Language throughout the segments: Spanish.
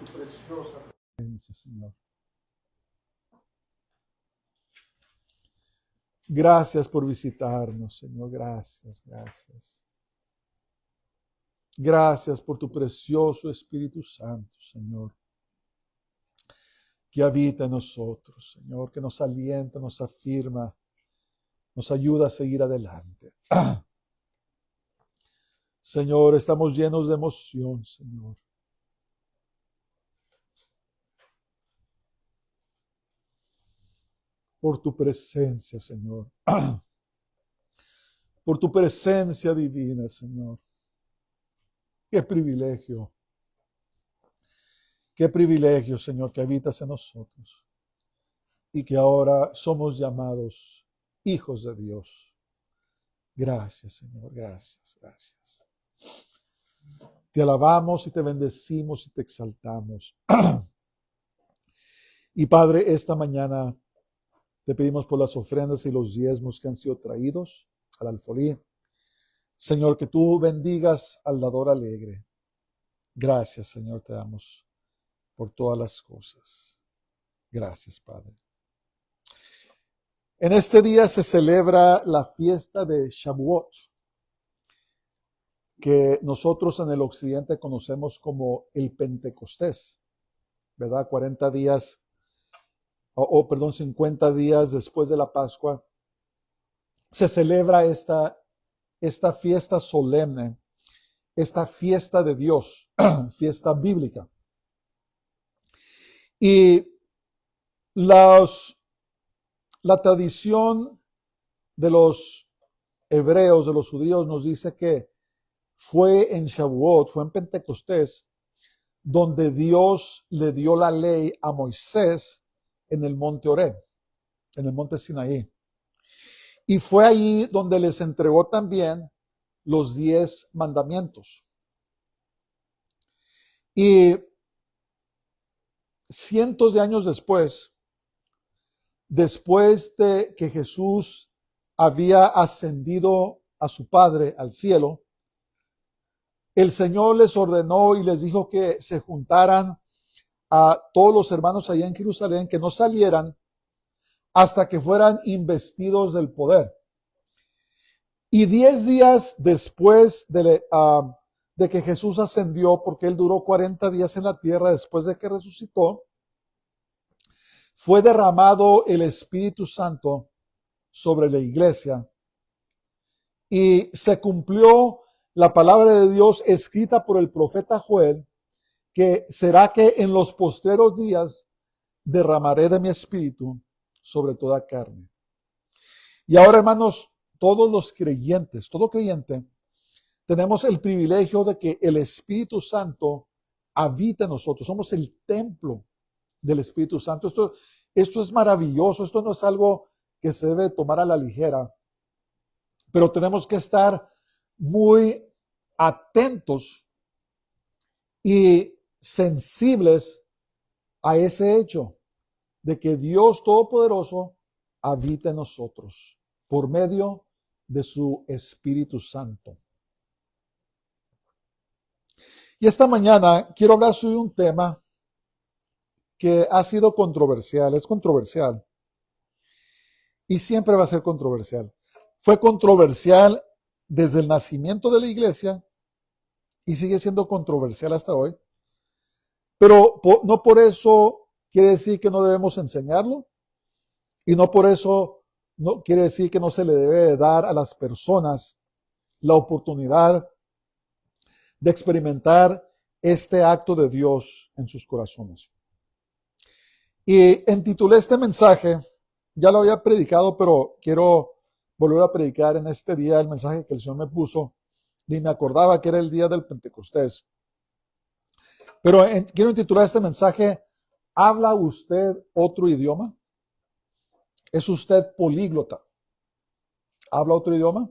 tu preciosa presencia, Señor. Gracias por visitarnos, Señor. Gracias, gracias. Gracias por tu precioso Espíritu Santo, Señor, que habita en nosotros, Señor, que nos alienta, nos afirma, nos ayuda a seguir adelante. Señor, estamos llenos de emoción, Señor. Por tu presencia, Señor. Por tu presencia divina, Señor. Qué privilegio, Señor, que habitas en nosotros y que ahora somos llamados hijos de Dios. Gracias, Señor, gracias, gracias. Te alabamos y te bendecimos y te exaltamos. Y Padre, esta mañana te pedimos por las ofrendas y los diezmos que han sido traídos al alfolí. Señor, que tú bendigas al dador alegre. Gracias, Señor, te damos por todas las cosas. Gracias, Padre. En este día se celebra la fiesta de Shavuot, que nosotros en el occidente conocemos como el Pentecostés, ¿verdad? 40 días, 50 días después de la Pascua, se celebra esta fiesta solemne, esta fiesta de Dios, fiesta bíblica. Y la tradición de los hebreos, de los judíos, nos dice que fue en Shavuot, fue en Pentecostés, donde Dios le dio la ley a Moisés en el monte Horeb, en el monte Sinaí. Y fue allí donde les entregó también los 10 mandamientos. Y cientos de años después de que Jesús había ascendido a su Padre al cielo, el Señor les ordenó y les dijo que se juntaran a todos los hermanos allá en Jerusalén, que no salieran hasta que fueran investidos del poder. Y 10 días después de que Jesús ascendió, porque él duró 40 días en la tierra después de que resucitó, fue derramado el Espíritu Santo sobre la iglesia y se cumplió la palabra de Dios escrita por el profeta Joel, que será que en los postreros días derramaré de mi espíritu sobre toda carne. Y ahora, hermanos, todos los creyentes, todo creyente, tenemos el privilegio de que el Espíritu Santo habita en nosotros. Somos el templo del Espíritu Santo. Esto es maravilloso. Esto no es algo que se debe tomar a la ligera, pero tenemos que estar muy atentos y sensibles a ese hecho de que Dios Todopoderoso habita en nosotros por medio de su Espíritu Santo. Y esta mañana quiero hablar sobre un tema que ha sido controversial, es controversial y siempre va a ser controversial. Fue controversial desde el nacimiento de la iglesia y sigue siendo controversial hasta hoy, pero no por eso quiere decir que no debemos enseñarlo y no por eso no quiere decir que no se le debe dar a las personas la oportunidad de experimentar este acto de Dios en sus corazones. Y intitulé este mensaje, ya lo había predicado, pero quiero volver a predicar en este día el mensaje que el Señor me puso, y me acordaba que era el día del Pentecostés. Pero quiero intitular este mensaje, ¿habla usted otro idioma? ¿Es usted políglota? ¿Habla otro idioma?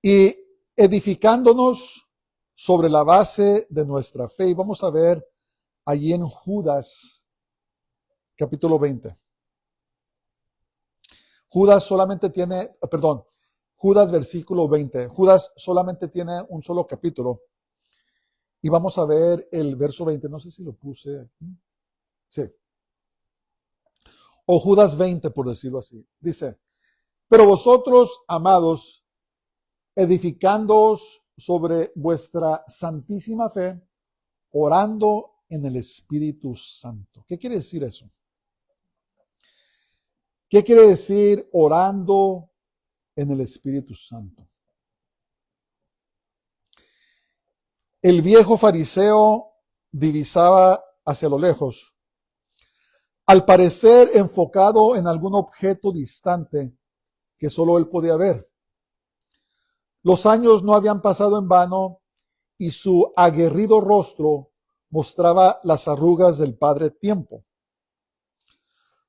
Y edificándonos sobre la base de nuestra fe, y vamos a ver allí en Judas, capítulo 20. Judas versículo 20. Judas solamente tiene un solo capítulo. Y vamos a ver el verso 20. No sé si lo puse aquí. Sí. O Judas 20, por decirlo así. Dice, pero vosotros, amados, edificándoos sobre vuestra santísima fe, orando en el Espíritu Santo. ¿Qué quiere decir eso? ¿Qué quiere decir orando en el Espíritu Santo? El viejo fariseo divisaba hacia lo lejos, al parecer enfocado en algún objeto distante que solo él podía ver. Los años no habían pasado en vano y su aguerrido rostro mostraba las arrugas del padre tiempo.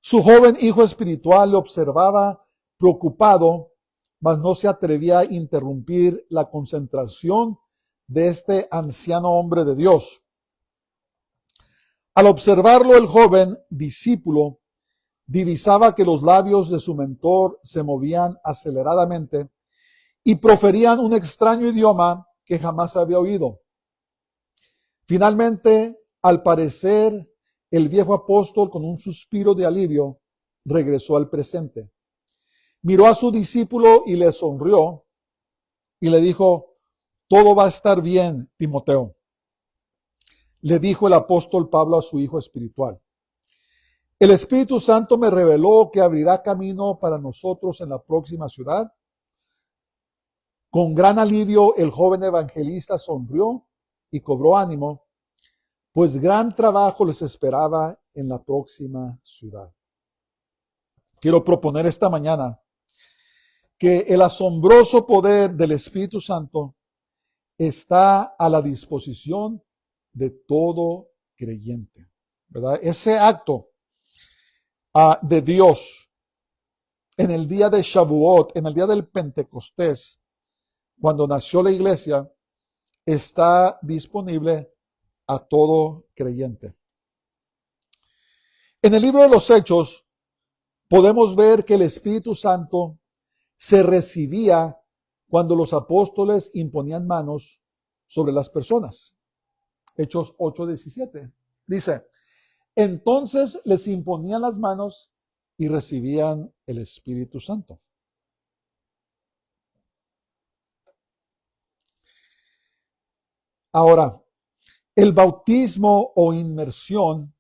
Su joven hijo espiritual le observaba preocupado, mas no se atrevía a interrumpir la concentración de este anciano hombre de Dios. Al observarlo, el joven discípulo divisaba que los labios de su mentor se movían aceleradamente y proferían un extraño idioma que jamás había oído. Finalmente, al parecer, el viejo apóstol, con un suspiro de alivio, regresó al presente. Miró a su discípulo y le sonrió y le dijo, todo va a estar bien, Timoteo. Le dijo el apóstol Pablo a su hijo espiritual. El Espíritu Santo me reveló que abrirá camino para nosotros en la próxima ciudad. Con gran alivio, el joven evangelista sonrió y cobró ánimo, pues gran trabajo les esperaba en la próxima ciudad. Quiero proponer esta mañana que el asombroso poder del Espíritu Santo está a la disposición de todo creyente, ¿verdad? Ese acto de Dios en el día de Shavuot, en el día del Pentecostés, cuando nació la iglesia, está disponible a todo creyente. En el libro de los Hechos podemos ver que el Espíritu Santo se recibía cuando los apóstoles imponían manos sobre las personas. Hechos 8:17. Dice, entonces les imponían las manos y recibían el Espíritu Santo. Ahora, el bautismo o inmersión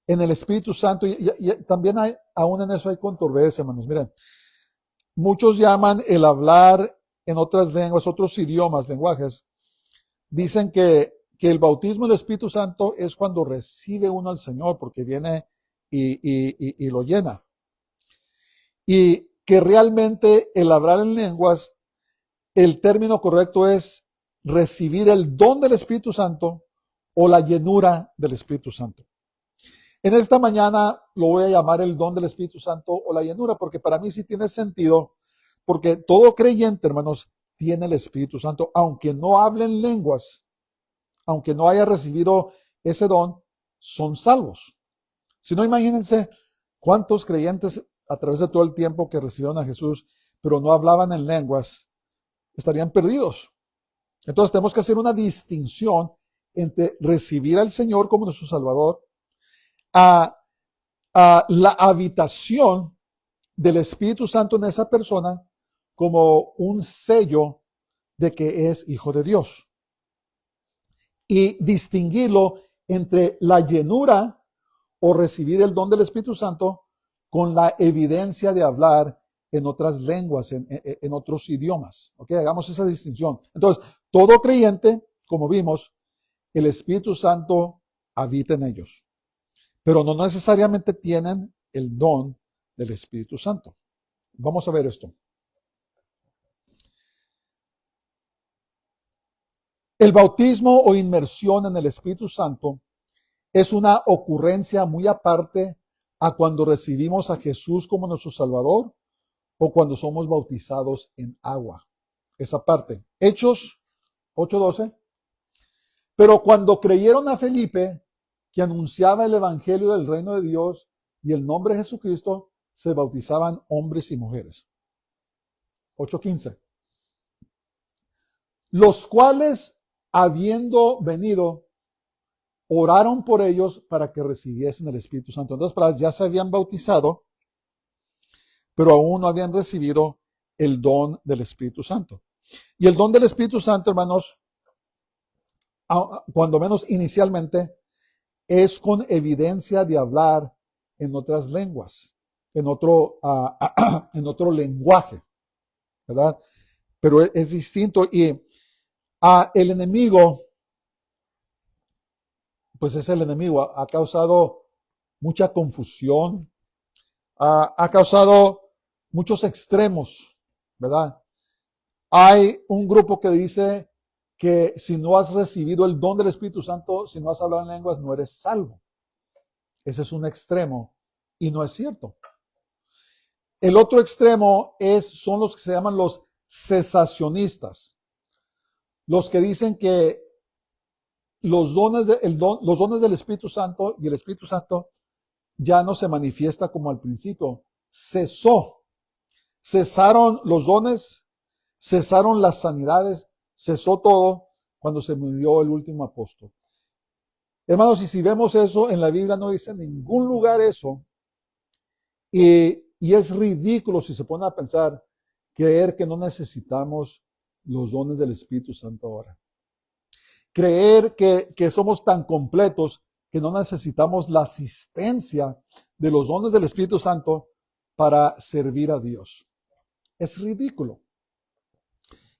en el Espíritu Santo, y también aún en eso hay controversia, hermanos. Miren, muchos llaman el hablar en otras lenguas, otros idiomas, lenguajes. Dicen que el bautismo del Espíritu Santo es cuando recibe uno al Señor, porque viene y lo llena. Y que realmente el hablar en lenguas, el término correcto es recibir el don del Espíritu Santo o la llenura del Espíritu Santo. En esta mañana lo voy a llamar el don del Espíritu Santo o la llenura, porque para mí sí tiene sentido, porque todo creyente, hermanos, tiene el Espíritu Santo, aunque no hablen lenguas, aunque no haya recibido ese don, son salvos. Si no, imagínense cuántos creyentes a través de todo el tiempo que recibieron a Jesús, pero no hablaban en lenguas, estarían perdidos. Entonces tenemos que hacer una distinción entre recibir al Señor como nuestro Salvador, a la habitación del Espíritu Santo en esa persona como un sello de que es hijo de Dios. Y distinguirlo entre la llenura o recibir el don del Espíritu Santo con la evidencia de hablar en otras lenguas, en otros idiomas. ¿Ok? Hagamos esa distinción. Entonces, todo creyente, como vimos, el Espíritu Santo habita en ellos, pero no necesariamente tienen el don del Espíritu Santo. Vamos a ver esto. El bautismo o inmersión en el Espíritu Santo es una ocurrencia muy aparte a cuando recibimos a Jesús como nuestro Salvador o cuando somos bautizados en agua. Esa parte. Hechos 8:12. Pero cuando creyeron a Felipe, que anunciaba el evangelio del reino de Dios y el nombre de Jesucristo, se bautizaban hombres y mujeres. 8:15. Los cuales habiendo venido, oraron por ellos para que recibiesen el Espíritu Santo. Entonces, ya se habían bautizado, pero aún no habían recibido el don del Espíritu Santo. Y el don del Espíritu Santo, hermanos, cuando menos inicialmente, es con evidencia de hablar en otras lenguas, en otro lenguaje, ¿verdad? Pero es distinto y el enemigo, pues es el enemigo, ha causado mucha confusión, ha causado muchos extremos, ¿verdad? Hay un grupo que dice que si no has recibido el don del Espíritu Santo, si no has hablado en lenguas, no eres salvo. Ese es un extremo y no es cierto. El otro extremo son los que se llaman los cesacionistas, los que dicen que los dones del Espíritu Santo y el Espíritu Santo ya no se manifiesta como al principio. Cesaron los dones, cesaron las sanidades, cesó todo cuando se murió el último apóstol. Hermanos, y si vemos eso en la Biblia, no dice en ningún lugar eso. Y es ridículo si se pone a pensar, creer que no necesitamos los dones del Espíritu Santo ahora. Creer que somos tan completos que no necesitamos la asistencia de los dones del Espíritu Santo para servir a Dios. Es ridículo.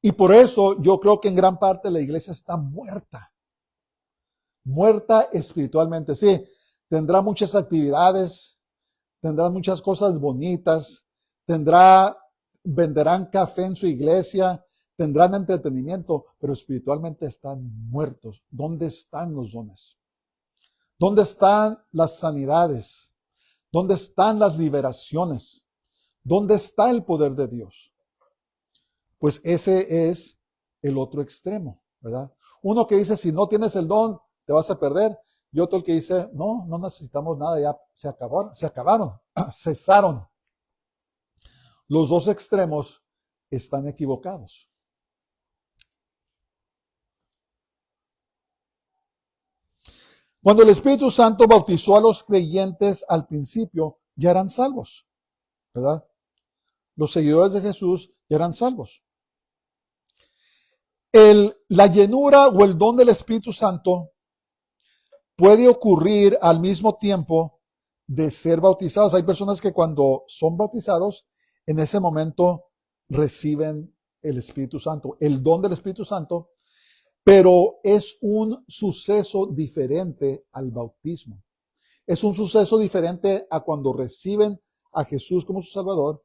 Y por eso yo creo que en gran parte la iglesia está muerta. Muerta espiritualmente. Sí, tendrá muchas actividades, tendrá muchas cosas bonitas, venderán café en su iglesia, tendrán entretenimiento, pero espiritualmente están muertos. ¿Dónde están los dones? ¿Dónde están las sanidades? ¿Dónde están las liberaciones? ¿Dónde está el poder de Dios? Pues ese es el otro extremo, ¿verdad? Uno que dice, si no tienes el don, te vas a perder. Y otro el que dice, no necesitamos nada, ya se acabaron, cesaron. Los dos extremos están equivocados. Cuando el Espíritu Santo bautizó a los creyentes al principio, ya eran salvos, ¿verdad? Los seguidores de Jesús ya eran salvos. La llenura o el don del Espíritu Santo puede ocurrir al mismo tiempo de ser bautizados. Hay personas que cuando son bautizados, en ese momento reciben el Espíritu Santo, el don del Espíritu Santo, pero es un suceso diferente al bautismo. Es un suceso diferente a cuando reciben a Jesús como su Salvador.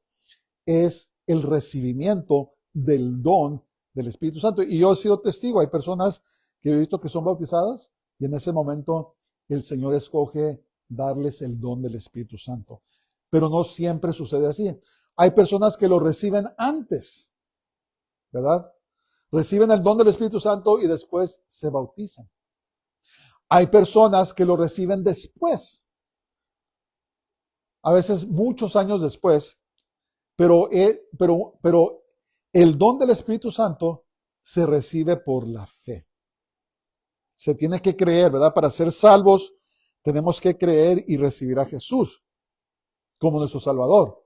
Es el recibimiento del don del Espíritu Santo. Y yo he sido testigo, hay personas que he visto que son bautizadas y en ese momento el Señor escoge darles el don del Espíritu Santo. Pero no siempre sucede así. Hay personas que lo reciben antes, ¿verdad? Reciben el don del Espíritu Santo y después se bautizan. Hay personas que lo reciben después, a veces muchos años después, pero el don del Espíritu Santo se recibe por la fe. Se tiene que creer, ¿verdad? Para ser salvos tenemos que creer y recibir a Jesús como nuestro Salvador.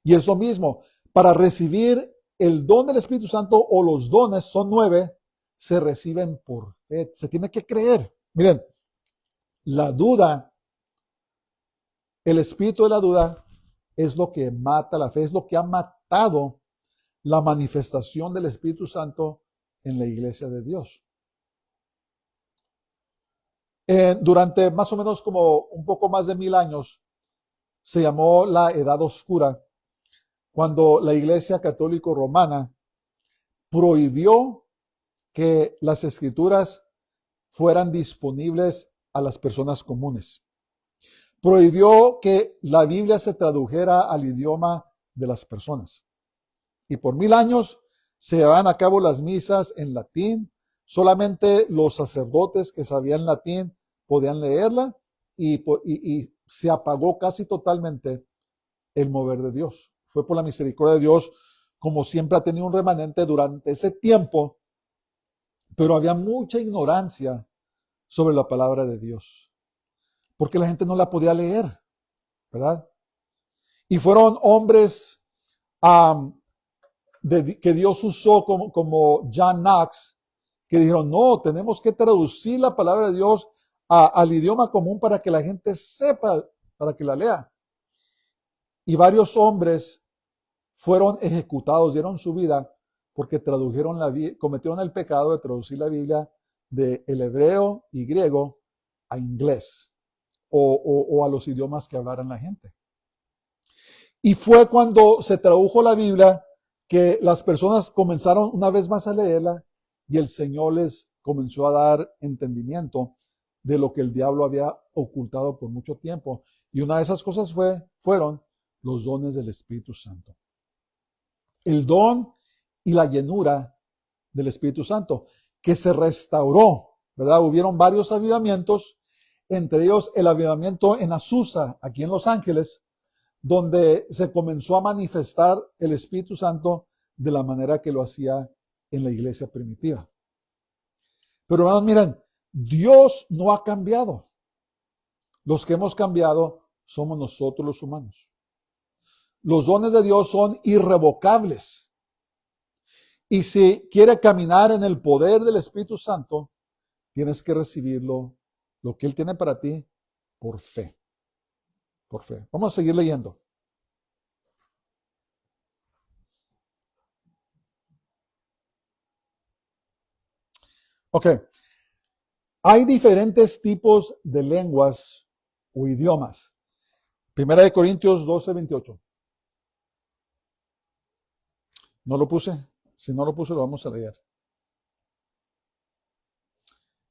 Y es lo mismo, para recibir el don del Espíritu Santo o los dones, son 9, se reciben por fe. Se tiene que creer. Miren, la duda, el espíritu de la duda es lo que mata la fe, es lo que ha matado la manifestación del Espíritu Santo en la iglesia de Dios. Durante más o menos como un poco más de 1000 años, se llamó la Edad Oscura, cuando la Iglesia Católica Romana prohibió que las escrituras fueran disponibles a las personas comunes. Prohibió que la Biblia se tradujera al idioma de las personas. Y por 1000 años se llevaban a cabo las misas en latín. Solamente los sacerdotes que sabían latín podían leerla y se apagó casi totalmente el mover de Dios. Fue por la misericordia de Dios, como siempre ha tenido un remanente durante ese tiempo, Pero había mucha ignorancia sobre la palabra de Dios, porque la gente no la podía leer, ¿verdad? Y fueron hombres que Dios usó como John Knox, que dijeron, no, tenemos que traducir la palabra de Dios al idioma común para que la gente sepa, para que la lea. Y varios hombres fueron ejecutados, dieron su vida porque cometieron el pecado de traducir la Biblia del hebreo y griego a inglés o a los idiomas que hablaran la gente. Y fue cuando se tradujo la Biblia que las personas comenzaron una vez más a leerla y el Señor les comenzó a dar entendimiento de lo que el diablo había ocultado por mucho tiempo. Y una de esas cosas fueron los dones del Espíritu Santo. El don y la llenura del Espíritu Santo, que se restauró, ¿verdad? Hubieron varios avivamientos, entre ellos el avivamiento en Azusa, aquí en Los Ángeles, donde se comenzó a manifestar el Espíritu Santo de la manera que lo hacía en la iglesia primitiva. Pero hermanos, miren, Dios no ha cambiado. Los que hemos cambiado somos nosotros los humanos. Los dones de Dios son irrevocables. Y si quiere caminar en el poder del Espíritu Santo, tienes que recibirlo, lo que Él tiene para ti, por fe. Por fe. Vamos a seguir leyendo. Ok. Hay diferentes tipos de lenguas o idiomas. Primera de Corintios 12:28. ¿No lo puse? Si no lo puse, lo vamos a leer.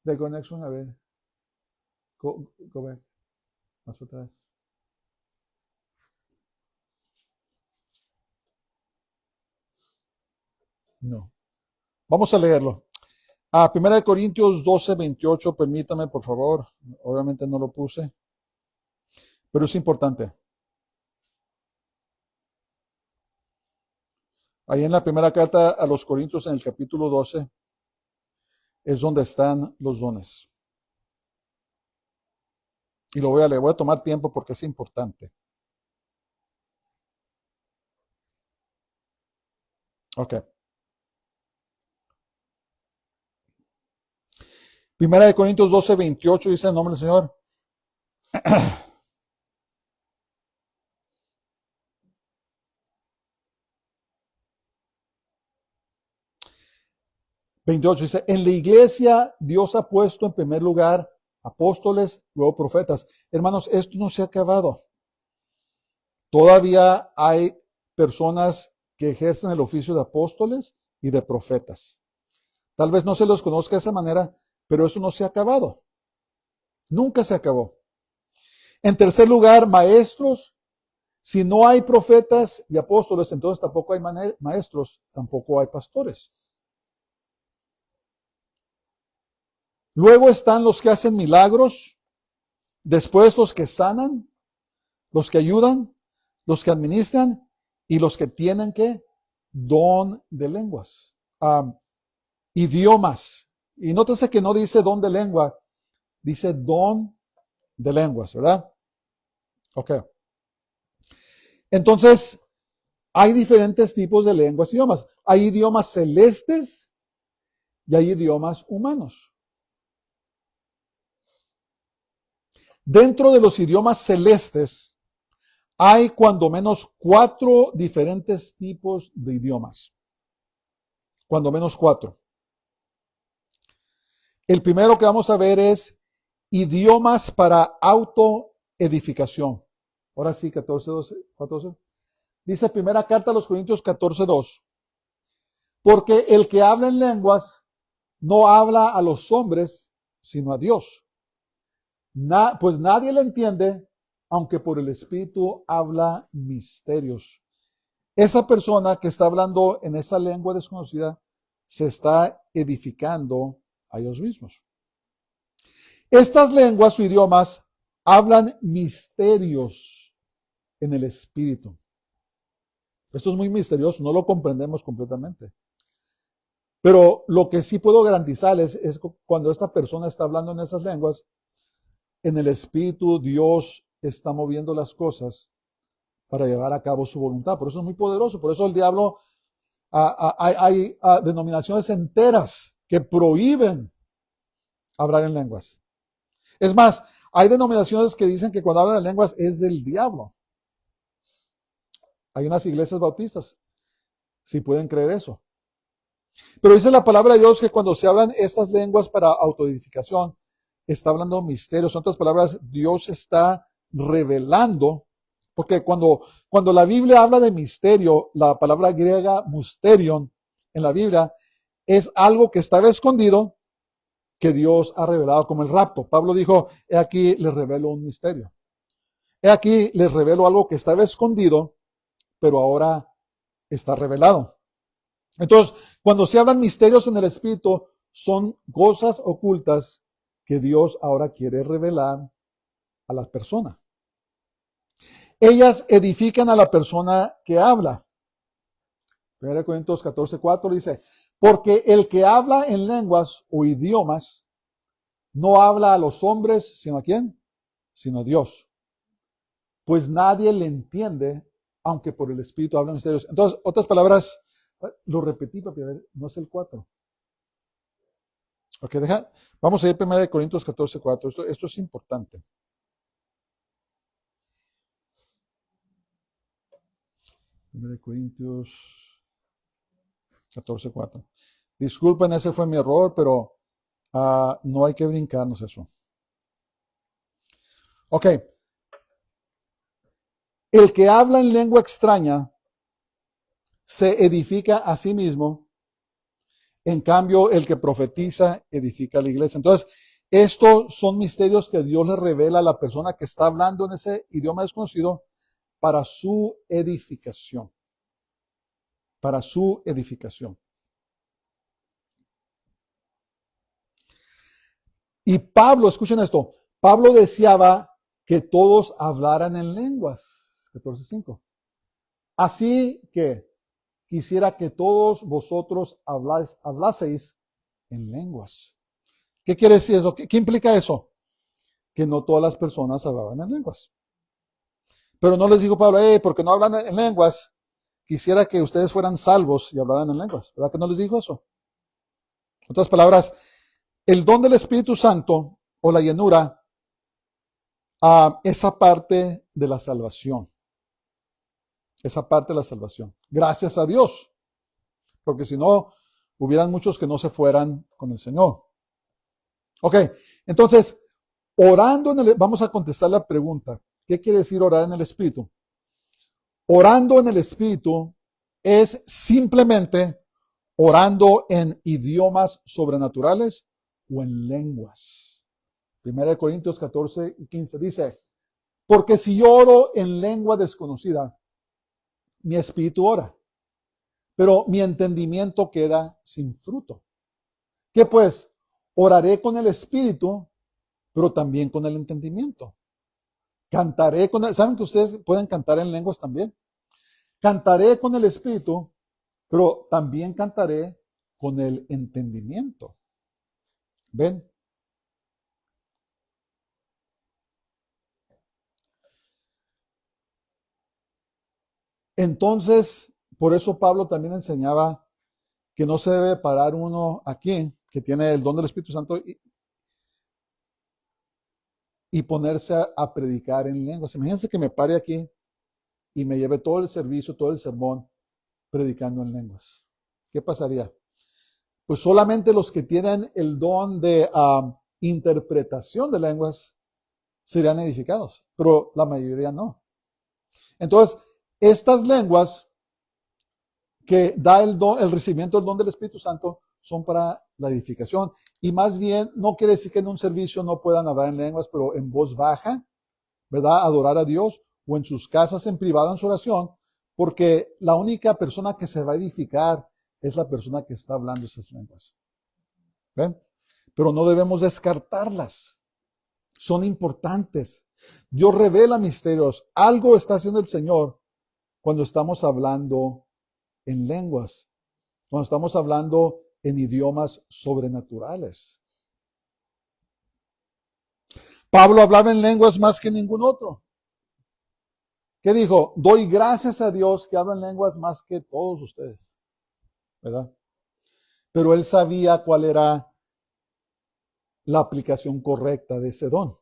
The connection, a ver. Go back. Más atrás. No. Vamos a leerlo. Primera de Corintios 12:28, permítame, por favor. Obviamente no lo puse, pero es importante. Ahí en la primera carta a los Corintios, en el capítulo 12, es donde están los dones. Y lo voy a leer, voy a tomar tiempo porque es importante. Ok. Primera de Corintios 12:28 dice el nombre del Señor. 28 dice, en la iglesia Dios ha puesto en primer lugar apóstoles, luego profetas. Hermanos, esto no se ha acabado. Todavía hay personas que ejercen el oficio de apóstoles y de profetas. Tal vez no se los conozca de esa manera, pero eso no se ha acabado. Nunca se acabó. En tercer lugar, maestros. Si no hay profetas y apóstoles, entonces tampoco hay maestros, tampoco hay pastores. Luego están los que hacen milagros, después los que sanan, los que ayudan, los que administran y los que tienen ¿qué? Don de lenguas, idiomas. Y nótese que no dice don de lengua, dice don de lenguas, ¿verdad? Ok. Entonces, hay diferentes tipos de lenguas y idiomas. Hay idiomas celestes y hay idiomas humanos. Dentro de los idiomas celestes hay cuando menos 4 diferentes tipos de idiomas. Cuando menos 4. El primero que vamos a ver es idiomas para autoedificación. Ahora sí, 14. Dice primera carta a los Corintios 14:2. Porque el que habla en lenguas no habla a los hombres, sino a Dios. Pues nadie le entiende, aunque por el Espíritu habla misterios. Esa persona que está hablando en esa lengua desconocida se está edificando a ellos mismos. Estas lenguas o idiomas hablan misterios en el Espíritu. Esto es muy misterioso, no lo comprendemos completamente. Pero lo que sí puedo garantizarles es cuando esta persona está hablando en esas lenguas, en el Espíritu Dios está moviendo las cosas para llevar a cabo su voluntad. Por eso es muy poderoso. Por eso el diablo, hay denominaciones enteras que prohíben hablar en lenguas. Es más, hay denominaciones que dicen que cuando hablan en lenguas es del diablo. Hay unas iglesias bautistas, si pueden creer eso. Pero dice la palabra de Dios que cuando se hablan estas lenguas para autoedificación, está hablando misterios. En otras palabras, Dios está revelando, porque cuando la Biblia habla de misterio, la palabra griega mysterion en la Biblia es algo que estaba escondido, que Dios ha revelado, como el rapto. Pablo dijo, he aquí les revelo un misterio. He aquí les revelo algo que estaba escondido, pero ahora está revelado. Entonces, cuando se hablan misterios en el Espíritu, son cosas ocultas que Dios ahora quiere revelar a la persona. Ellas edifican a la persona que habla. 1 Corintios 14:4 dice, porque el que habla en lenguas o idiomas no habla a los hombres, sino a quién, sino a Dios. Pues nadie le entiende, aunque por el Espíritu habla misterios. Entonces, otras palabras, lo repetí, papi, a ver, no es el 4. Ok, vamos a ir 1 Corintios 14:4. Esto es importante. 1 Corintios 14:4. Disculpen, ese fue mi error, pero no hay que brincarnos eso. Ok. El que habla en lengua extraña se edifica a sí mismo. En cambio, el que profetiza edifica a la iglesia. Entonces, estos son misterios que Dios le revela a la persona que está hablando en ese idioma desconocido para su edificación. Para su edificación. Y Pablo, escuchen esto, Pablo deseaba que todos hablaran en lenguas. 14:5. Así que quisiera que todos vosotros hablaseis en lenguas. ¿Qué quiere decir eso? ¿Qué implica eso? Que no todas las personas hablaban en lenguas. Pero no les dijo Pablo, porque no hablan en lenguas, quisiera que ustedes fueran salvos y hablaran en lenguas. ¿Verdad que no les dijo eso? En otras palabras, el don del Espíritu Santo o la llenura, esa parte de la salvación. Esa parte de la salvación. Gracias a Dios. Porque si no, hubieran muchos que no se fueran con el Señor. Ok, entonces, orando vamos a contestar la pregunta. ¿Qué quiere decir orar en el Espíritu? Orando en el Espíritu es simplemente orando en idiomas sobrenaturales o en lenguas. 1 Corintios 14:15 dice, porque si yo oro en lengua desconocida, mi espíritu ora, pero mi entendimiento queda sin fruto. ¿Qué pues? Oraré con el espíritu, pero también con el entendimiento. Cantaré con el, ¿saben que ustedes pueden cantar en lenguas también? Cantaré con el espíritu, pero también cantaré con el entendimiento. ¿Ven? Entonces, por eso Pablo también enseñaba que no se debe parar uno aquí, que tiene el don del Espíritu Santo, y ponerse a predicar en lenguas. Imagínense que me pare aquí y me lleve todo el servicio, todo el sermón, predicando en lenguas. ¿Qué pasaría? Pues solamente los que tienen el don de interpretación de lenguas serían edificados, pero la mayoría no. Entonces, estas lenguas que da el recibimiento del don del Espíritu Santo son para la edificación. Y más bien, no quiere decir que en un servicio no puedan hablar en lenguas, pero en voz baja, ¿verdad? Adorar a Dios, o en sus casas en privado en su oración, porque la única persona que se va a edificar es la persona que está hablando esas lenguas. ¿Ven? Pero no debemos descartarlas. Son importantes. Dios revela misterios. Algo está haciendo el Señor cuando estamos hablando en lenguas. Cuando estamos hablando en idiomas sobrenaturales. Pablo hablaba en lenguas más que ningún otro. ¿Qué dijo? Doy gracias a Dios que hablo en lenguas más que todos ustedes, ¿verdad? Pero él sabía cuál era la aplicación correcta de ese don.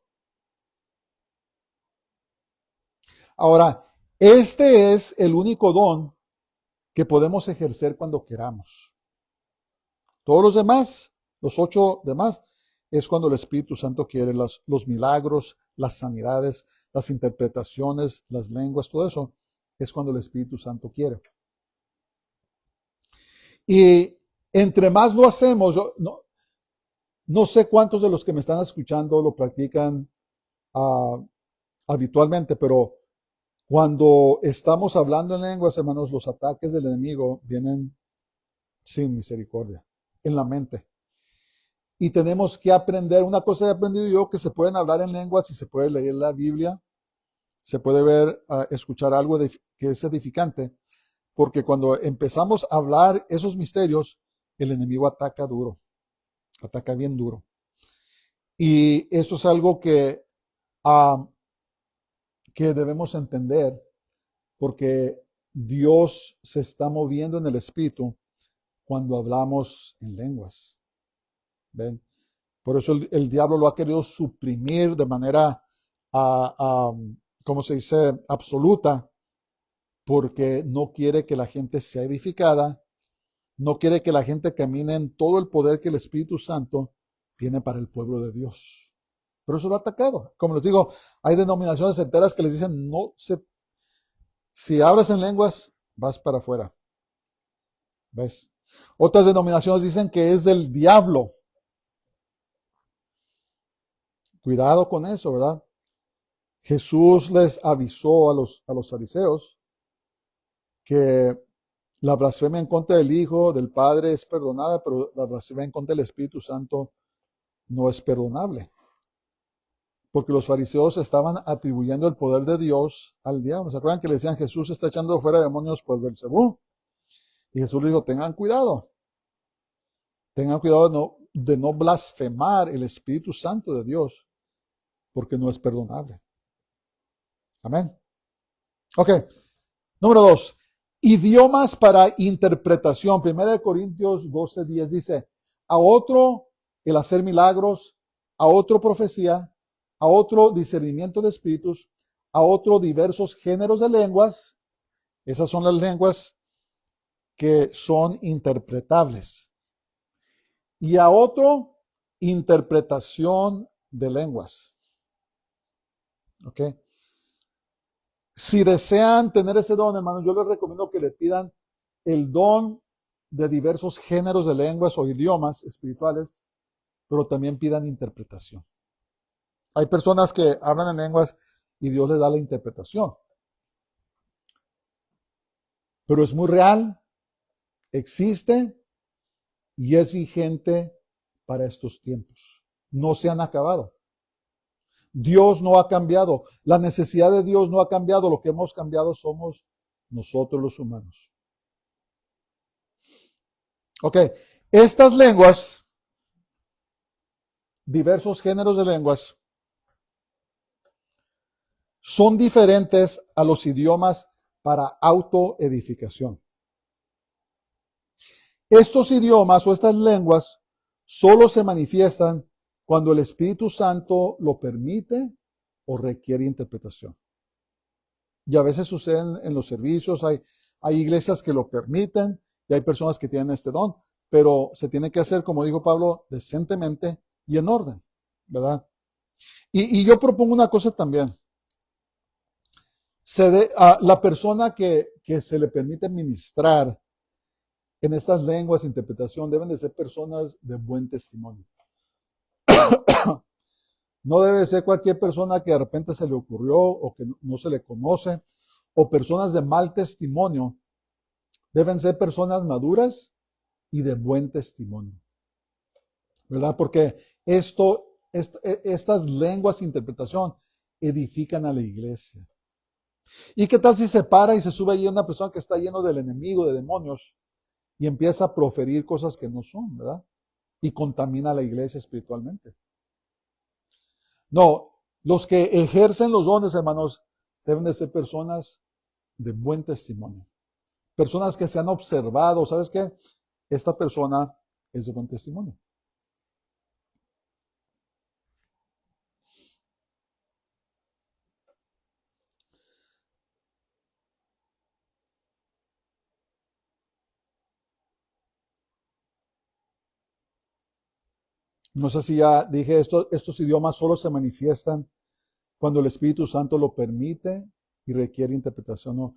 Ahora, este es el único don que podemos ejercer cuando queramos. Todos los demás, los 8 demás, es cuando el Espíritu Santo quiere los milagros, las sanidades, las interpretaciones, las lenguas, todo eso es cuando el Espíritu Santo quiere. Y entre más lo hacemos, yo no sé cuántos de los que me están escuchando lo practican habitualmente, pero cuando estamos hablando en lenguas, hermanos, los ataques del enemigo vienen sin misericordia, en la mente. Y tenemos que aprender, una cosa he aprendido yo, que se pueden hablar en lenguas y se puede leer la Biblia, se puede ver, escuchar algo que es edificante, porque cuando empezamos a hablar esos misterios, el enemigo ataca duro, ataca bien duro. Y eso es algo que debemos entender, porque Dios se está moviendo en el Espíritu cuando hablamos en lenguas. ¿Ven? Por eso el diablo lo ha querido suprimir de manera, ¿cómo se dice?, absoluta, porque no quiere que la gente sea edificada, no quiere que la gente camine en todo el poder que el Espíritu Santo tiene para el pueblo de Dios. Pero eso lo ha atacado. Como les digo, hay denominaciones enteras que les dicen, si hablas en lenguas, vas para afuera. ¿Ves? Otras denominaciones dicen que es del diablo. Cuidado con eso, ¿verdad? Jesús les avisó a los fariseos que la blasfemia en contra del Hijo, del Padre es perdonada, pero la blasfemia en contra del Espíritu Santo no es perdonable. Porque los fariseos estaban atribuyendo el poder de Dios al diablo. ¿Se acuerdan que le decían Jesús está echando fuera demonios por Belcebú? Y Jesús le dijo, tengan cuidado de no blasfemar el Espíritu Santo de Dios, porque no es perdonable. Amén. Ok. Número 2. Idiomas para interpretación. 1 Corintios 12:10 dice, a otro el hacer milagros, a otro profecía, a otro discernimiento de espíritus, a otro diversos géneros de lenguas. Esas son las lenguas que son interpretables. Y a otro, interpretación de lenguas. ¿Ok? Si desean tener ese don, hermanos, yo les recomiendo que le pidan el don de diversos géneros de lenguas o idiomas espirituales, pero también pidan interpretación. Hay personas que hablan en lenguas y Dios les da la interpretación. Pero es muy real, existe y es vigente para estos tiempos. No se han acabado. Dios no ha cambiado. La necesidad de Dios no ha cambiado. Lo que hemos cambiado somos nosotros los humanos. Ok, estas lenguas, diversos géneros de lenguas, son diferentes a los idiomas para autoedificación. Estos idiomas o estas lenguas solo se manifiestan cuando el Espíritu Santo lo permite o requiere interpretación. Y a veces suceden en los servicios, hay iglesias que lo permiten y hay personas que tienen este don, pero se tiene que hacer, como dijo Pablo, decentemente y en orden, ¿verdad? Y yo propongo una cosa también. La persona que se le permite ministrar en estas lenguas de interpretación deben de ser personas de buen testimonio. No debe ser cualquier persona que de repente se le ocurrió o que no se le conoce, o personas de mal testimonio. Deben ser personas maduras y de buen testimonio, ¿verdad? Porque estas lenguas de interpretación edifican a la iglesia. ¿Y qué tal si se para y se sube allí una persona que está lleno del enemigo, de demonios, y empieza a proferir cosas que no son, ¿verdad? Y contamina a la iglesia espiritualmente. No, los que ejercen los dones, hermanos, deben de ser personas de buen testimonio. Personas que se han observado, ¿sabes qué? Esta persona es de buen testimonio. No sé si ya dije esto, estos idiomas solo se manifiestan cuando el Espíritu Santo lo permite y requiere interpretación. No.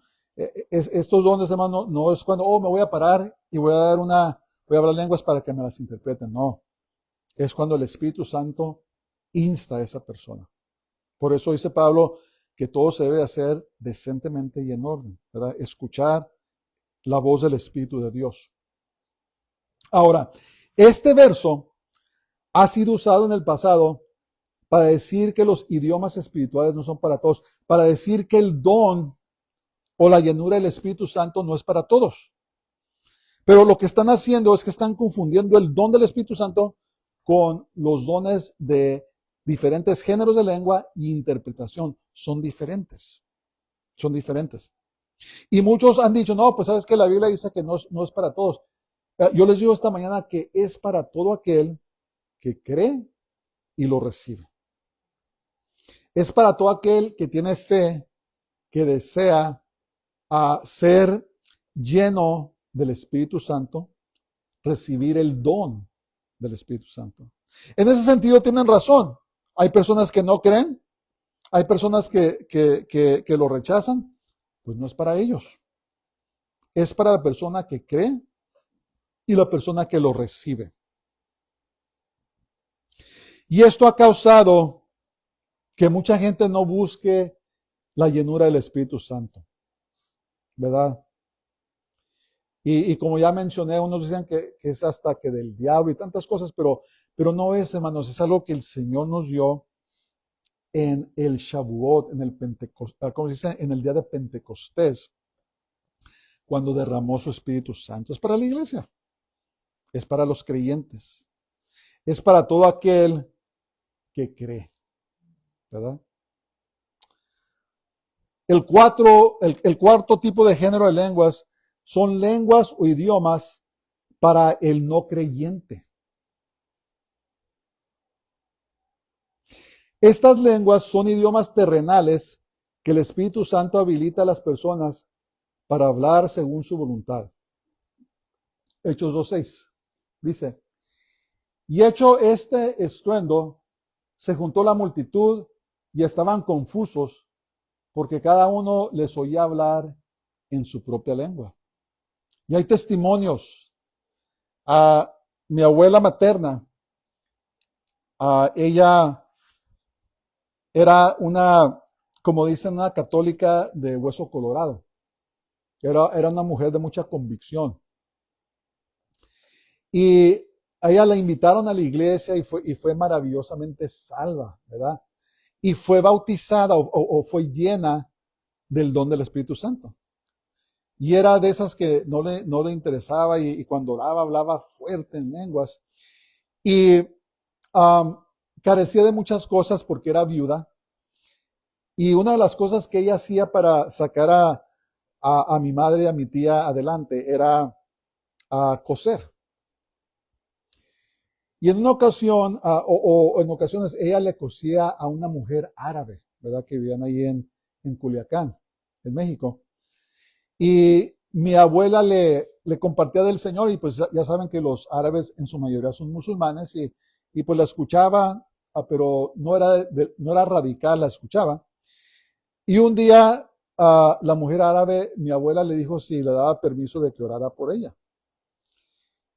Estos dones, hermano, no es cuando, me voy a parar y voy a hablar lenguas para que me las interpreten. No. Es cuando el Espíritu Santo insta a esa persona. Por eso dice Pablo que todo se debe hacer decentemente y en orden, ¿verdad? Escuchar la voz del Espíritu de Dios. Ahora, este verso ha sido usado en el pasado para decir que los idiomas espirituales no son para todos, para decir que el don o la llenura del Espíritu Santo no es para todos. Pero lo que están haciendo es que están confundiendo el don del Espíritu Santo con los dones de diferentes géneros de lengua y interpretación. Son diferentes. Son diferentes. Y muchos han dicho, no, pues sabes que la Biblia dice que no es para todos. Yo les digo esta mañana que es para todo aquel que cree y lo recibe. Es para todo aquel que tiene fe, que desea ser lleno del Espíritu Santo, recibir el don del Espíritu Santo. En ese sentido tienen razón. Hay personas que no creen, hay personas que lo rechazan, pues no es para ellos. Es para la persona que cree y la persona que lo recibe. Y esto ha causado que mucha gente no busque la llenura del Espíritu Santo, ¿verdad? Y como ya mencioné, unos dicen que es hasta que del diablo y tantas cosas, pero no es, hermanos, es algo que el Señor nos dio en el Shavuot, en el Pentecostés, ¿cómo se dice? En el día de Pentecostés, cuando derramó su Espíritu Santo. Es para la iglesia, es para los creyentes, es para todo aquel que cree, ¿verdad? El cuarto tipo de género de lenguas son lenguas o idiomas para el no creyente. Estas lenguas son idiomas terrenales que el Espíritu Santo habilita a las personas para hablar según su voluntad. Hechos 2:6 dice, y hecho este estruendo, se juntó la multitud y estaban confusos porque cada uno les oía hablar en su propia lengua. Y hay testimonios. A mi abuela materna, ella era como dicen, una católica de hueso colorado. Era una mujer de mucha convicción. Y a ella la invitaron a la iglesia y fue maravillosamente salva, ¿verdad? Y fue bautizada o fue llena del don del Espíritu Santo. Y era de esas que no le interesaba y cuando oraba hablaba fuerte en lenguas. Y carecía de muchas cosas porque era viuda. Y una de las cosas que ella hacía para sacar a mi madre y a mi tía adelante era coser. Y en una ocasión, o en ocasiones, ella le cosía a una mujer árabe, ¿verdad? Que vivían ahí en Culiacán, en México. Y mi abuela le compartía del Señor y pues ya saben que los árabes en su mayoría son musulmanes y pues la escuchaba, pero no era radical, la escuchaba. Y un día la mujer árabe, mi abuela le dijo si le daba permiso de que orara por ella.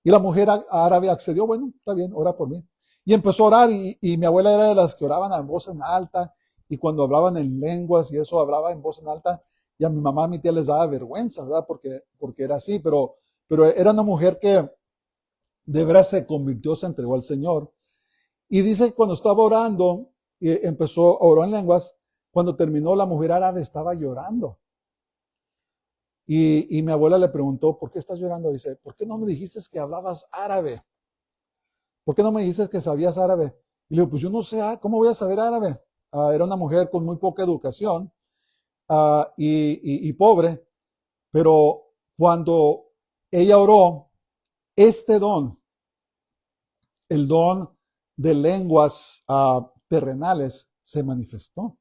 Y la mujer árabe accedió, bueno, está bien, ora por mí. Y empezó a orar y mi abuela era de las que oraban en voz en alta y cuando hablaban en lenguas y eso hablaba en voz en alta y a mi mamá, a mi tía les daba vergüenza, ¿verdad? Porque era así, pero era una mujer que de veras se convirtió, se entregó al Señor. Y dice que cuando estaba orando, empezó a orar en lenguas, cuando terminó la mujer árabe estaba llorando. Y mi abuela le preguntó, ¿por qué estás llorando? Dice, ¿por qué no me dijiste que hablabas árabe? ¿Por qué no me dijiste que sabías árabe? Y le digo, pues yo no sé, ¿cómo voy a saber árabe? Era una mujer con muy poca educación y pobre, pero cuando ella oró, este don, el don de lenguas terrenales, se manifestó.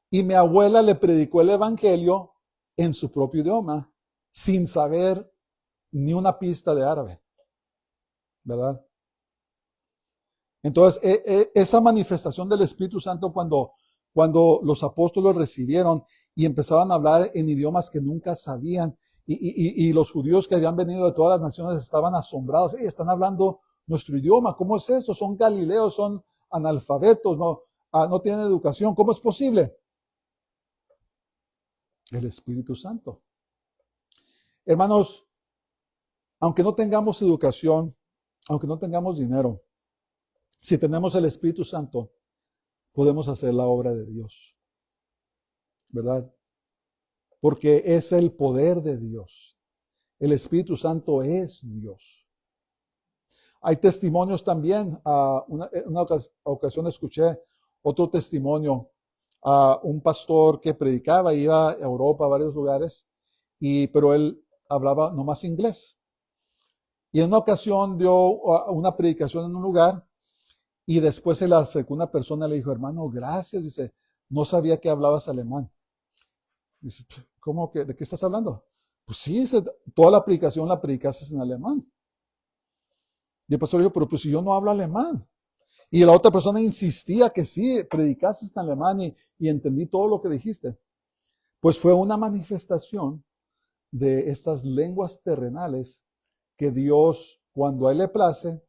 Y mi abuela le predicó el evangelio en su propio idioma, sin saber ni una pista de árabe, ¿verdad? Entonces, esa manifestación del Espíritu Santo cuando los apóstoles recibieron y empezaban a hablar en idiomas que nunca sabían, y los judíos que habían venido de todas las naciones estaban asombrados. Están hablando nuestro idioma. ¿Cómo es esto? Son galileos, son analfabetos, no tienen educación. ¿Cómo es posible? El Espíritu Santo. Hermanos, aunque no tengamos educación, aunque no tengamos dinero, si tenemos el Espíritu Santo, podemos hacer la obra de Dios, ¿verdad? Porque es el poder de Dios. El Espíritu Santo es Dios. Hay testimonios también. En una ocasión escuché otro testimonio. Un pastor que predicaba, iba a Europa, a varios lugares, pero él hablaba nomás inglés. Y en una ocasión dio una predicación en un lugar y después se le acercó una persona y le dijo, hermano, gracias. Dice, no sabía que hablabas alemán. Dice, ¿cómo que? ¿De qué estás hablando? Pues sí, dice, toda la predicación la predicaste en alemán. Y el pastor dijo, pero pues si yo no hablo alemán. Y la otra persona insistía que sí, predicaste en alemán y entendí todo lo que dijiste. Pues fue una manifestación de estas lenguas terrenales que Dios, cuando a Él le place,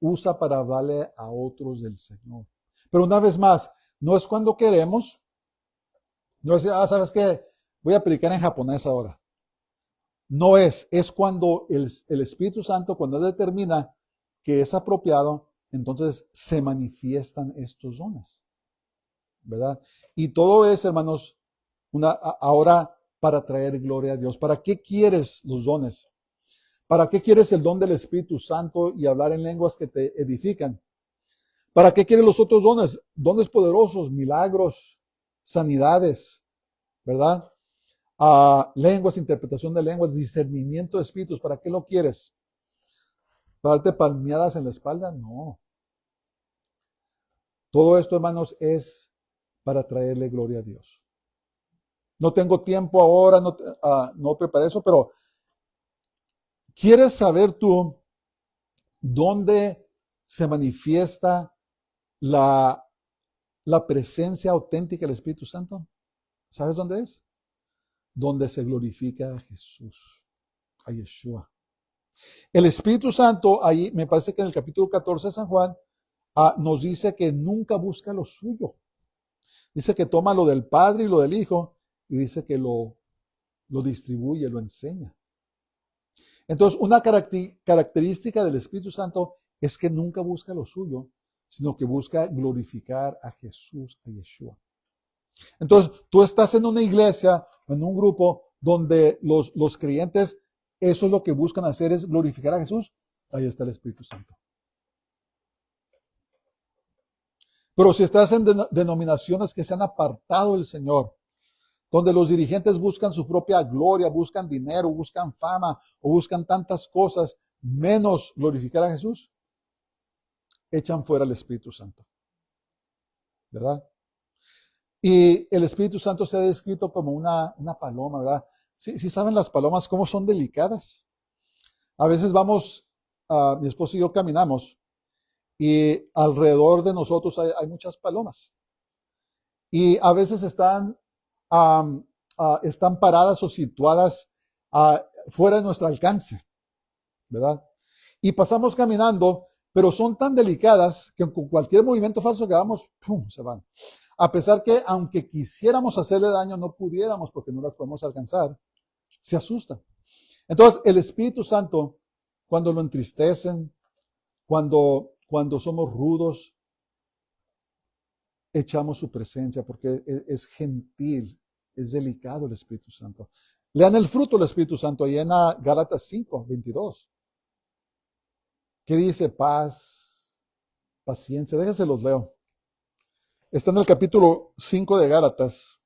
usa para hablarle a otros del Señor. Pero una vez más, no es cuando queremos, no es, ¿sabes qué? Voy a predicar en japonés ahora. No es cuando el Espíritu Santo, cuando Él determina que es apropiado, entonces se manifiestan estos dones, ¿verdad? Y todo es, hermanos, ahora para traer gloria a Dios. ¿Para qué quieres los dones? ¿Para qué quieres el don del Espíritu Santo y hablar en lenguas que te edifican? ¿Para qué quieres los otros dones? Dones poderosos, milagros, sanidades, ¿verdad? Lenguas, interpretación de lenguas, discernimiento de espíritus. ¿Para qué lo quieres? ¿Para darte palmeadas en la espalda? No. Todo esto, hermanos, es para traerle gloria a Dios. No tengo tiempo ahora, no preparé eso, pero ¿quieres saber tú dónde se manifiesta la presencia auténtica del Espíritu Santo? ¿Sabes dónde es? Donde se glorifica a Jesús, a Yeshua. El Espíritu Santo, ahí me parece que en el capítulo 14 de San Juan, nos dice que nunca busca lo suyo. Dice que toma lo del Padre y lo del Hijo y dice que lo distribuye, lo enseña. Entonces, una característica del Espíritu Santo es que nunca busca lo suyo, sino que busca glorificar a Jesús, a Yeshua. Entonces, tú estás en una iglesia, en un grupo donde los creyentes, eso es lo que buscan hacer, es glorificar a Jesús. Ahí está el Espíritu Santo. Pero si estás en denominaciones que se han apartado del Señor, donde los dirigentes buscan su propia gloria, buscan dinero, buscan fama o buscan tantas cosas, menos glorificar a Jesús, echan fuera el Espíritu Santo. ¿Verdad? Y el Espíritu Santo se ha descrito como una paloma, ¿verdad? Sí, saben las palomas cómo son delicadas. A veces vamos, mi esposo y yo caminamos y alrededor de nosotros hay muchas palomas. Y a veces están paradas o situadas fuera de nuestro alcance, ¿verdad? Y pasamos caminando, pero son tan delicadas que con cualquier movimiento falso que hagamos, ¡pum!, se van. A pesar que aunque quisiéramos hacerle daño, no pudiéramos porque no las podemos alcanzar, se asustan. Entonces, el Espíritu Santo, cuando lo entristecen, cuando somos rudos, echamos su presencia porque es gentil, es delicado el Espíritu Santo. Lean el fruto del Espíritu Santo ahí en Gálatas 5:22. ¿Qué dice? Paz, paciencia. Déjense los leo. Está en el capítulo 5 de Gálatas.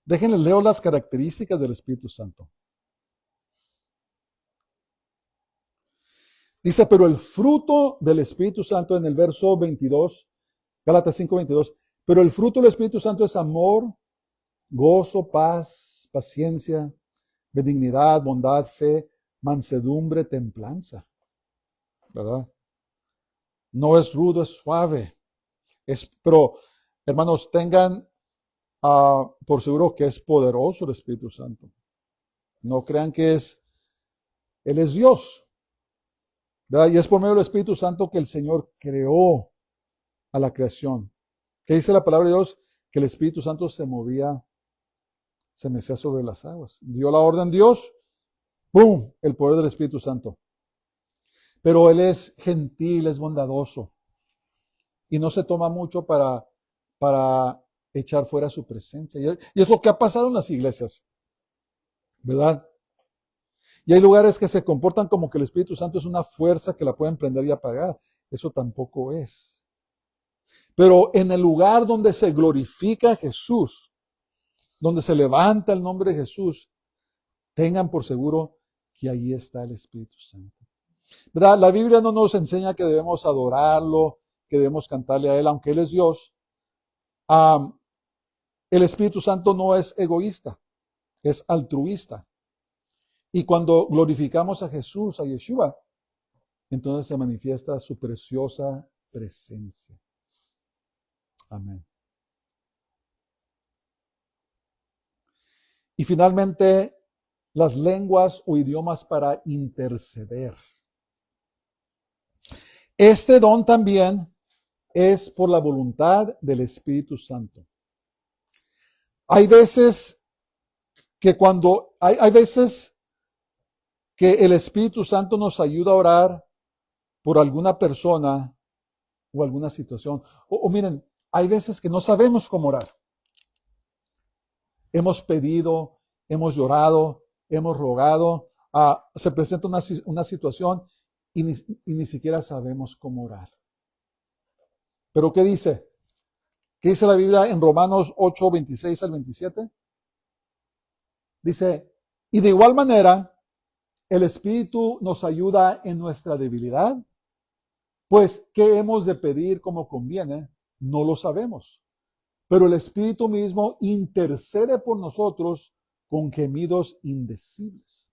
Déjenles leo las características del Espíritu Santo. Dice, pero el fruto del Espíritu Santo en el verso 22, Gálatas 5:22, pero el fruto del Espíritu Santo es amor, gozo, paz, paciencia, benignidad, bondad, fe, mansedumbre, templanza. ¿Verdad? No es rudo, es suave. Pero, hermanos, tengan por seguro que es poderoso el Espíritu Santo. No crean que Él es Dios. ¿Verdad? Y es por medio del Espíritu Santo que el Señor creó a la creación. ¿Qué dice la palabra de Dios? Que el Espíritu Santo se mecía sobre las aguas. Dio la orden Dios, ¡pum!, el poder del Espíritu Santo. Pero Él es gentil, es bondadoso. Y no se toma mucho para echar fuera su presencia. Y es lo que ha pasado en las iglesias, ¿verdad? Y hay lugares que se comportan como que el Espíritu Santo es una fuerza que la pueden prender y apagar. Eso tampoco es. Pero en el lugar donde se glorifica a Jesús, donde se levanta el nombre de Jesús, tengan por seguro que ahí está el Espíritu Santo. ¿Verdad? La Biblia no nos enseña que debemos adorarlo, que debemos cantarle a Él, aunque Él es Dios. El Espíritu Santo no es egoísta, es altruista. Y cuando glorificamos a Jesús, a Yeshua, entonces se manifiesta su preciosa presencia. Amén. Y finalmente, las lenguas o idiomas para interceder. Este don también es por la voluntad del Espíritu Santo. Hay veces que hay veces que el Espíritu Santo nos ayuda a orar por alguna persona o alguna situación. O miren, hay veces que no sabemos cómo orar. Hemos pedido, hemos llorado, hemos rogado, se presenta una situación y ni siquiera sabemos cómo orar. ¿Pero qué dice? ¿Qué dice la Biblia en Romanos 8:26 al 27? Dice, y de igual manera, el Espíritu nos ayuda en nuestra debilidad, pues ¿qué hemos de pedir como conviene? No lo sabemos. Pero el Espíritu mismo intercede por nosotros con gemidos indecibles.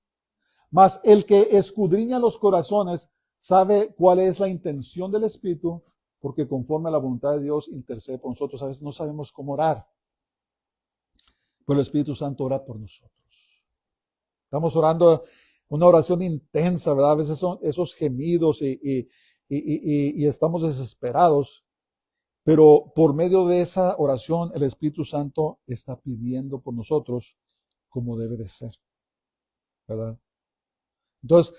Mas el que escudriña los corazones sabe cuál es la intención del Espíritu, porque conforme a la voluntad de Dios intercede por nosotros. A veces no sabemos cómo orar, pero el Espíritu Santo ora por nosotros. Estamos orando una oración intensa, ¿verdad? A veces son esos gemidos y estamos desesperados. Pero por medio de esa oración, el Espíritu Santo está pidiendo por nosotros como debe de ser, ¿verdad? Entonces,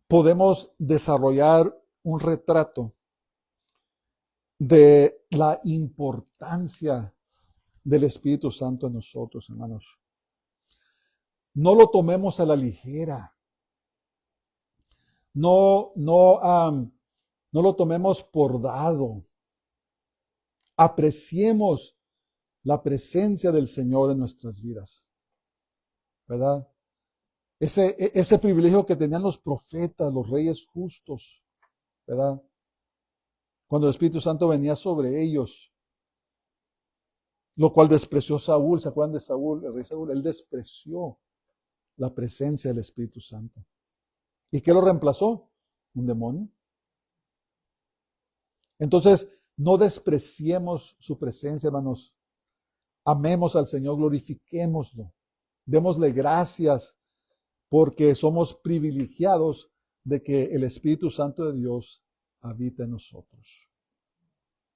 podemos desarrollar un retrato de la importancia del Espíritu Santo en nosotros, hermanos. No lo tomemos a la ligera. No lo tomemos por dado. Apreciemos la presencia del Señor en nuestras vidas, ¿verdad? Ese privilegio que tenían los profetas, los reyes justos, ¿verdad? Cuando el Espíritu Santo venía sobre ellos, lo cual despreció Saúl. ¿Se acuerdan de Saúl, el rey Saúl? Él despreció la presencia del Espíritu Santo. ¿Y qué lo reemplazó? Un demonio. Entonces, no despreciemos su presencia, hermanos. Amemos al Señor, glorifiquémoslo. Démosle gracias porque somos privilegiados de que el Espíritu Santo de Dios habita en nosotros.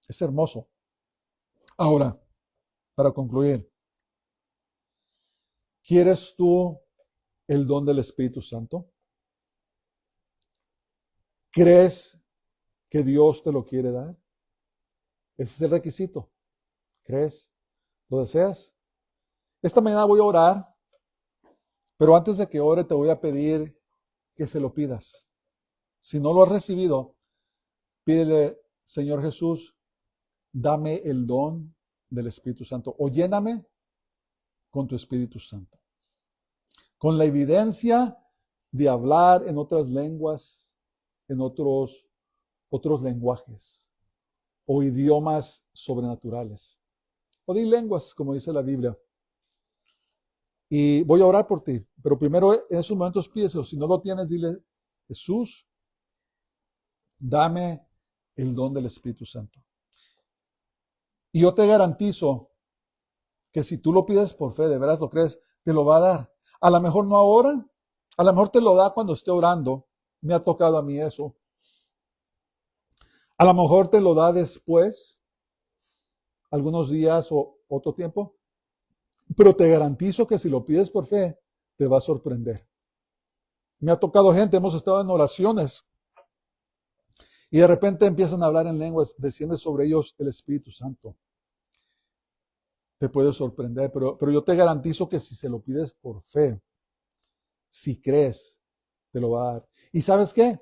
Es hermoso. Ahora, para concluir, ¿quieres tú el don del Espíritu Santo? ¿Crees que Dios te lo quiere dar? Ese es el requisito. ¿Crees? ¿Lo deseas? Esta mañana voy a orar, pero antes de que ore te voy a pedir que se lo pidas. Si no lo has recibido, pídele, Señor Jesús, dame el don del Espíritu Santo o lléname con tu Espíritu Santo. Con la evidencia de hablar en otras lenguas, en otros lenguajes o idiomas sobrenaturales. O di lenguas, como dice la Biblia. Y voy a orar por ti, pero primero en esos momentos pídeselo. Si no lo tienes, dile, Jesús, dame el don del Espíritu Santo. Y yo te garantizo que si tú lo pides por fe, de veras lo crees, te lo va a dar. A lo mejor no ahora, a lo mejor te lo da cuando esté orando. Me ha tocado a mí eso. A lo mejor te lo da después, algunos días o otro tiempo. Pero te garantizo que si lo pides por fe, te va a sorprender. Me ha tocado gente, hemos estado en oraciones y de repente empiezan a hablar en lenguas, desciende sobre ellos el Espíritu Santo. Te puede sorprender, pero yo te garantizo que si se lo pides por fe, si crees, te lo va a dar. ¿Y sabes qué?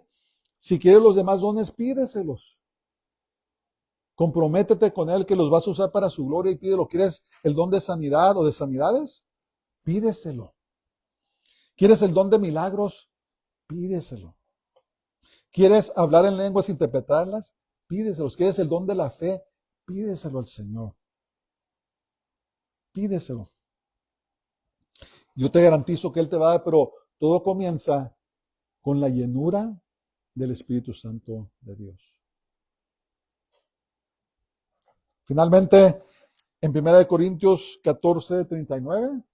Si quieres los demás dones, pídeselos. Comprométete con Él que los vas a usar para su gloria y pídelo. ¿Quieres el don de sanidad o de sanidades? Pídeselo. ¿Quieres el don de milagros? Pídeselo. ¿Quieres hablar en lenguas, interpretarlas? Pídeselo. ¿Quieres el don de la fe? Pídeselo al Señor. Pídeselo. Yo te garantizo que Él te va a dar, pero todo comienza con la llenura del Espíritu Santo de Dios. Finalmente, en 1 Corintios 14:39,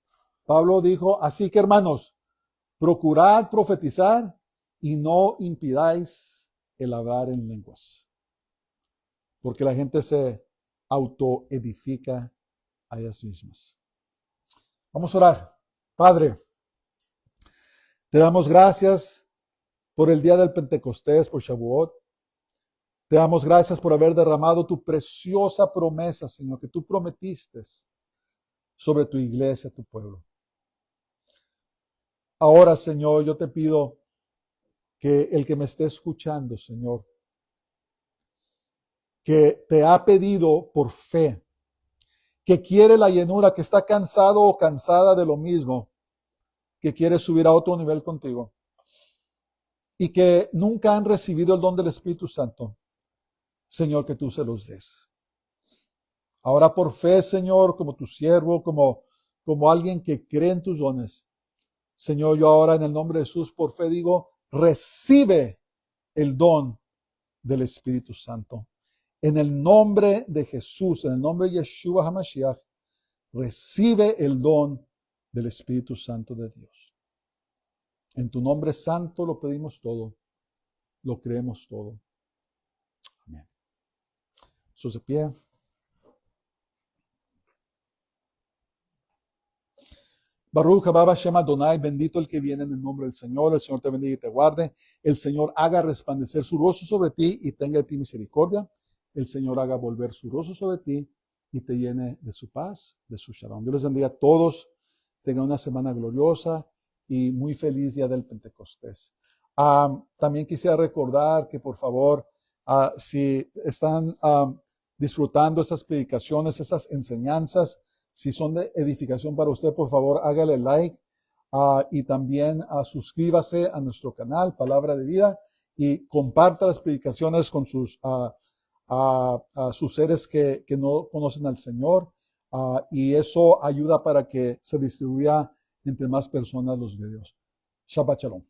Pablo dijo, así que hermanos, procurad profetizar y no impidáis el hablar en lenguas, porque la gente se autoedifica a ellas mismas. Vamos a orar. Padre, te damos gracias por el día del Pentecostés, por Shavuot. Te damos gracias por haber derramado tu preciosa promesa, Señor, que tú prometiste sobre tu iglesia, tu pueblo. Ahora, Señor, yo te pido que el que me esté escuchando, Señor, que te ha pedido por fe, que quiere la llenura, que está cansado o cansada de lo mismo, que quiere subir a otro nivel contigo y que nunca han recibido el don del Espíritu Santo, Señor, que tú se los des. Ahora por fe, Señor, como tu siervo, como alguien que cree en tus dones, Señor, yo ahora en el nombre de Jesús, por fe digo, recibe el don del Espíritu Santo. En el nombre de Jesús, en el nombre de Yeshua HaMashiach, recibe el don del Espíritu Santo de Dios. En tu nombre santo lo pedimos todo, lo creemos todo. Amén. Sus de pie. Baruch haba Hashem Adonai, bendito el que viene en el nombre del Señor. El Señor te bendiga y te guarde. El Señor haga resplandecer su rostro sobre ti y tenga de ti misericordia. El Señor haga volver su rostro sobre ti y te llene de su paz, de su shalom. Dios les bendiga a todos. Tengan una semana gloriosa y muy feliz día del Pentecostés. También quisiera recordar que por favor, si están disfrutando estas predicaciones, estas enseñanzas, si son de edificación para usted, por favor, hágale like y también suscríbase a nuestro canal, Palabra de Vida, y comparta las predicaciones con sus seres que no conocen al Señor. Y eso ayuda para que se distribuya entre más personas los videos. Shabbat Shalom.